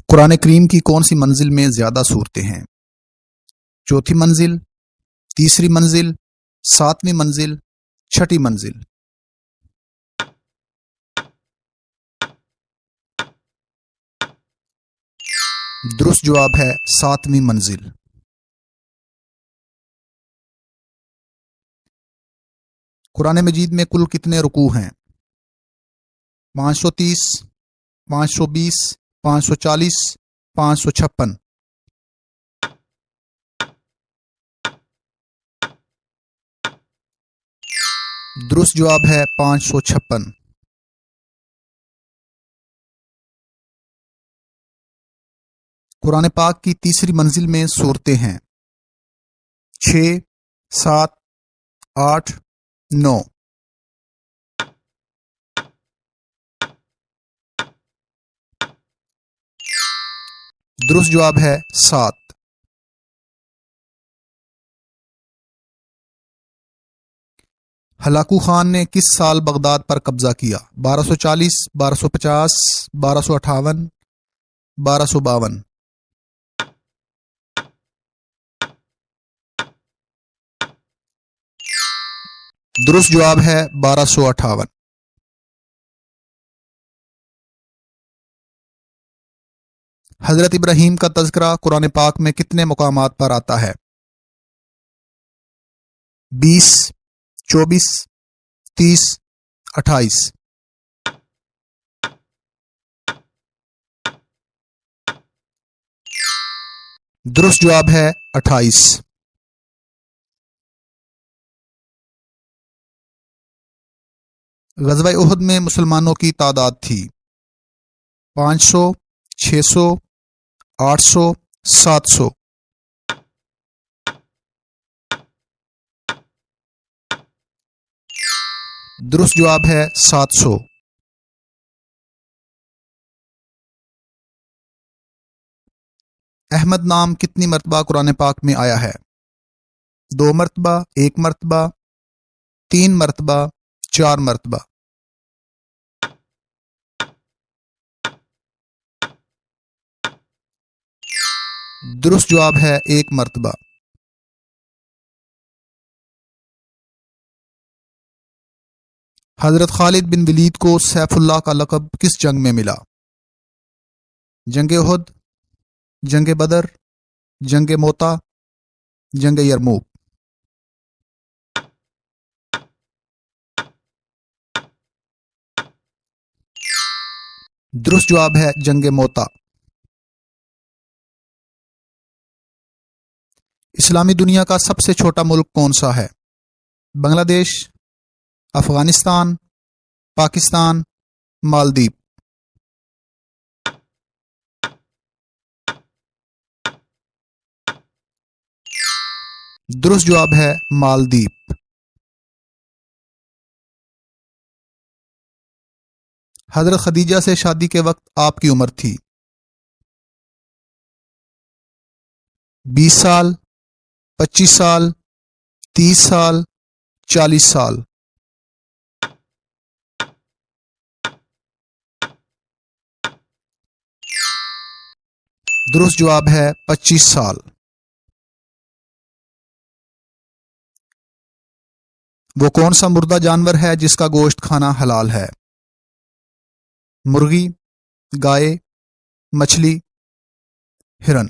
قرآن کریم کی کون سی منزل میں زیادہ صورتیں ہیں؟ چوتھی منزل، تیسری منزل، ساتویں منزل، چھٹی منزل؟ درست جواب ہے ساتویں منزل۔ قرآن مجید میں کل کتنے رکوع ہیں؟ 530، 520، 540، 556؟ درست جواب ہے 556۔ قرآن پاک کی تیسری منزل میں صورتیں ہیں 6، 7، 8، 9؟ درست جواب ہے 7۔ ہلاکو خان نے کس سال بغداد پر قبضہ کیا؟ 1240، 1250، 1258، 1252؟ درست جواب ہے 1258۔ حضرت ابراہیم کا تذکرہ قرآن پاک میں کتنے مقامات پر آتا ہے؟ 20، 24، 30، 28؟ درست جواب ہے 28۔ غزوہ احد میں مسلمانوں کی تعداد تھی 500، 600، 800، 700؟ درست جواب ہے 700۔ احمد نام کتنی مرتبہ قرآن پاک میں آیا ہے؟ 2 مرتبہ، 1 مرتبہ، 3 مرتبہ، 4 مرتبہ؟ درست جواب ہے 1 مرتبہ۔ حضرت خالد بن ولید کو سیف اللہ کا لقب کس جنگ میں ملا؟ جنگ احد، جنگ بدر، جنگ موتا، جنگ یرموک؟ درست جواب ہے جنگ موتا۔ اسلامی دنیا کا سب سے چھوٹا ملک کون سا ہے؟ بنگلہ دیش، افغانستان، پاکستان، مالدیپ؟ درست جواب ہے مالدیپ۔ حضرت خدیجہ سے شادی کے وقت آپ کی عمر تھی 20 سال، 25 سال، 30 سال، 40 سال؟ درست جواب ہے 25 سال۔ وہ کون سا مردہ جانور ہے جس کا گوشت کھانا حلال ہے؟ مرغی، گائے، مچھلی، ہرن؟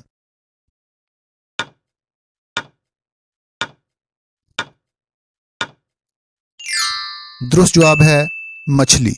درست جواب ہے مچھلی۔